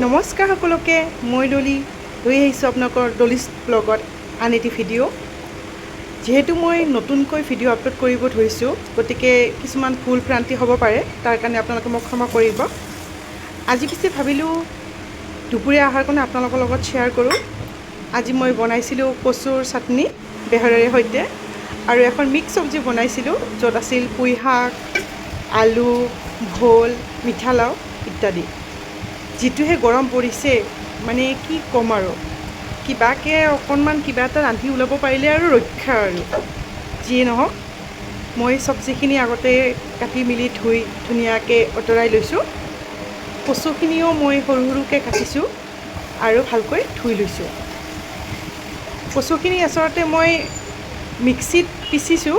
নমস্কাৰ সকলোকে মই ডলি লৈ আহিছোঁ আপোনালোকৰ ডলিছ ব্লগত আন এটি ভিডিঅ' যেহেতু মই নতুনকৈ ভিডিঅ' আপলোড কৰিব ধৰিছোঁ গতিকে কিছুমান ভুল ভ্ৰান্তি হ'ব পাৰে তাৰ কাৰণে আপোনালোকে মোক ক্ষমা কৰিব। আজি পিছে ভাবিলোঁ দুপৰীয়া আহাৰকণ আপোনালোকৰ লগত শ্বেয়াৰ কৰোঁ। আজি মই বনাইছিলোঁ কচুৰ চাটনি বেহৰেৰে সৈতে আৰু এখন মিক্স চব্জি বনাইছিলোঁ য'ত আছিল পুঁই শাক, আলু, ভোল, মিঠালাও ইত্যাদি। যিটোহে গৰম পৰিছে মানে কি ক'ম আৰু কিবাকৈ অকণমান কিবা এটা ৰান্ধি ওলাব পাৰিলে আৰু ৰক্ষা আৰু যিয়ে নহওক মই চব্জিখিনি আগতে কাটি মেলি ধুই ধুনীয়াকৈ অঁতৰাই লৈছোঁ। কচুখিনিও মই সৰু সৰুকৈ কাটিছোঁ আৰু ভালকৈ ধুই লৈছোঁ। কচুখিনি আচলতে মই মিক্সিত পিচিছোঁ,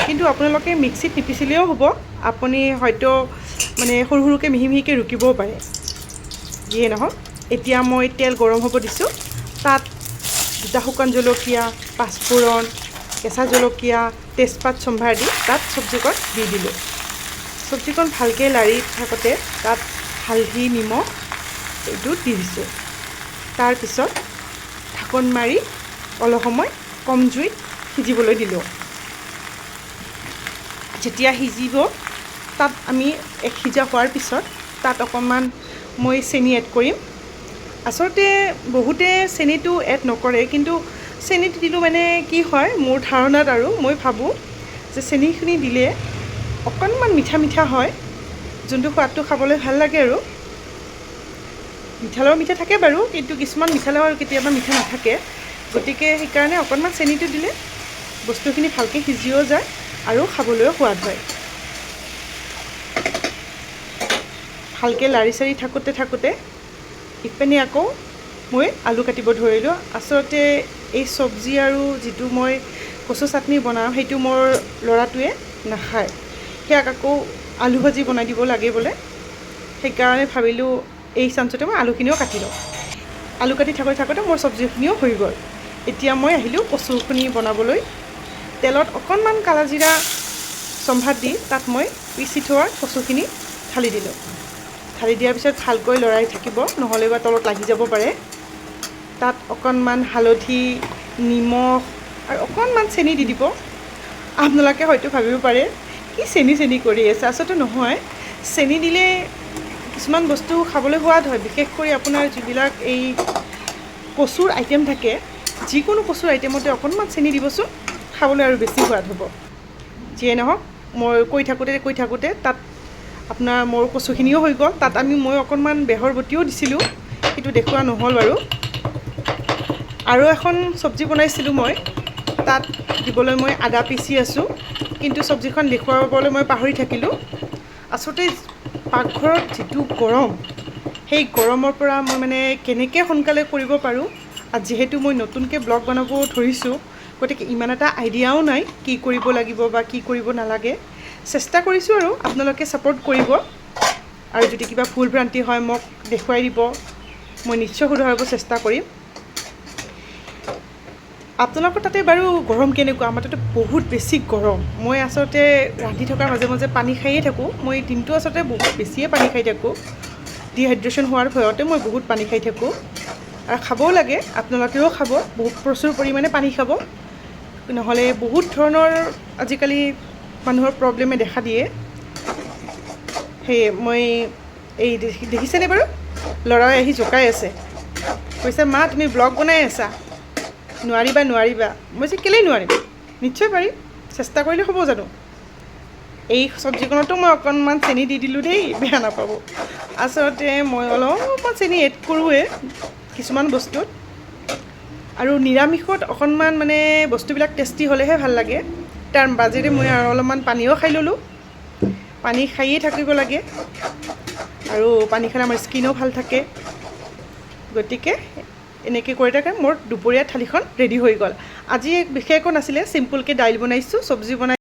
কিন্তু আপোনালোকে মিক্সিত নিপিচিলেও হ'ব, আপুনি হয়তো মানে সৰু সৰুকৈ মিহি মিহিকৈ ৰুকিবও পাৰে। যিয়ে নহওক এতিয়া মই তেল গৰম হ'ব দিছোঁ। তাত দুটা শুকান জলকীয়া, পাঁচফোৰণ, কেঁচা জলকীয়া, তেজপাত সম্ভাৰ দি তাত চব্জিকণ দি দিলোঁ। চব্জিকণ ভালকৈ লাৰি থাকোঁতে তাত হালধি, নিমখ এইটো দি দিছোঁ। তাৰপিছত ঢাকোন মাৰি অলপ সময় কম জুইত সিজিবলৈ দিলোঁ। যেতিয়া সিজিব তাত আমি সিজা হোৱাৰ পিছত তাত অকণমান মই চেনি এড কৰিম। আচলতে বহুতে চেনিটো এড নকৰে, কিন্তু চেনিটো দিলোঁ মানে কি হয় মোৰ ধাৰণাত আৰু মই ভাবোঁ যে চেনিখিনি দিলে অকণমান মিঠা মিঠা হয়, যোনটো সোৱাদটো খাবলৈ ভাল লাগে আৰু মিঠালাও মিঠা থাকে বাৰু, কিন্তু কিছুমান মিঠালাও আৰু কেতিয়াবা মিঠা নাথাকে, গতিকে সেইকাৰণে অকণমান চেনিটো দিলে বস্তুখিনি ভালকৈ সিজিও যায় আৰু খাবলৈও সোৱাদ হয়। ভালকৈ লাৰি চাৰি থাকোঁতে ইপিনে আকৌ মই আলু কাটিব ধৰিলোঁ। আচলতে এই চব্জি আৰু যিটো মই কচু চাটনি বনাওঁ সেইটো মোৰ ল'ৰাটোৱে নাখায়, সেয়াক আকৌ আলু ভাজি বনাই দিব লাগে বোলে। সেইকাৰণে ভাবিলোঁ এই চান্সতে মই আলুখিনিও কাটি লওঁ। আলু কাটি থাকোঁতে মোৰ চব্জিখিনিও হৈ গ'ল। এতিয়া মই আহিলোঁ কচুখিনি বনাবলৈ। তেলত অকণমান কালা জিৰা সম্ভাৰ দি তাত মই পিচি থোৱা কচুখিনি ঢালি দিলোঁ। ঢালি দিয়াৰ পিছত ভালকৈ লৰাই থাকিব, নহ'লে বা তলত লাগি যাব পাৰে। তাত অকণমান হালধি, নিমখ আৰু অকণমান চেনি দি দিব। আপোনালোকে হয়তো ভাবিব পাৰে কি চেনি কৰি আছে, আচলতে নহয়, চেনি দিলে কিছুমান বস্তু খাবলৈ সোৱাদ হয়। বিশেষ কৰি আপোনাৰ যিবিলাক এই কচুৰ আইটেম থাকে, যিকোনো কচুৰ আইটেমতে অকণমান চেনি দিবচোন, খাবলৈ আৰু বেছি সোৱাদ হ'ব। যিয়ে নহওক মই কৈ থাকোঁতে তাত আপোনাৰ মোৰ কচুখিনিও হৈ গ'ল। তাত মই অকণমান বেহৰ বটিও দিছিলোঁ, সেইটো দেখুওৱা নহ'ল বাৰু। আৰু এখন চব্জি বনাইছিলোঁ মই, তাত দিবলৈ মই আদা পিচি আছোঁ, কিন্তু চব্জিখন দেখুৱাবলৈ মই পাহৰি থাকিলোঁ। আচলতে পাকঘৰত যিটো গৰম, সেই গৰমৰ পৰা মই মানে কেনেকৈ সোনকালে কৰিব পাৰোঁ, আৰু যিহেতু মই নতুনকৈ ব্লগ বনাব ধৰিছোঁ গতিকে ইমান এটা আইডিয়াও নাই কি কৰিব লাগিব বা কি কৰিব নালাগে। চেষ্টা কৰিছোঁ আৰু আপোনালোকে ছাপোৰ্ট কৰিব, আৰু যদি কিবা ভুল ভ্ৰান্তি হয় মোক দেখুৱাই দিব, মই নিশ্চয় শুধৰাব চেষ্টা কৰিম। আপোনালোকৰ তাতে বাৰু গৰম কেনেকুৱা? আমাৰ তাতে বহুত বেছি গৰম। মই আচলতে ৰান্ধি থকাৰ মাজে মাজে পানী খায়েই থাকোঁ। মই দিনটো আচলতে বহুত বেছিয়ে পানী খাই থাকোঁ। ডিহাইড্ৰেশ্যন হোৱাৰ ভয়তে মই বহুত পানী খাই থাকোঁ, আৰু খাবও লাগে, আপোনালোকেও খাব, বহুত প্ৰচুৰ পৰিমাণে পানী খাব, নহ'লে বহুত ধৰণৰ আজিকালি মানুহৰ প্ৰব্লেমে দেখা দিয়ে। সেয়ে মই এই দেখিছেনে বাৰু, ল'ৰাই আহি জোকাই আছে, কৈছে মা তুমি ব্লগ বনাই আছা, নোৱাৰিবা। মই যে কেলেই নোৱাৰিম, নিশ্চয় পাৰিম, চেষ্টা কৰিলে হ'ব জানো। এই চব্জিখনতো মই অকণমান চেনি দি দিলোঁ দেই, বেয়া নাপাব। আচলতে মই অলপমান চেনি এড কৰোঁৱে কিছুমান বস্তুত, আৰু নিৰামিষত অকণমান মানে বস্তুবিলাক টেষ্টি হ'লেহে ভাল লাগে। তাৰ বাজেৰে মই আৰু অলপমান পানীও খাই ল'লোঁ। পানী খায়েই থাকিব লাগে, আৰু পানী খালে আমাৰ স্কিনো ভাল থাকে। গতিকে এনেকৈ কৰি থাকে মোৰ দুপৰীয়া থালিখন ৰেডি হৈ গ'ল। আজি বিশেষ একো নাছিলে, চিম্পুলকৈ দাইল বনাইছোঁ, চব্জি বনাই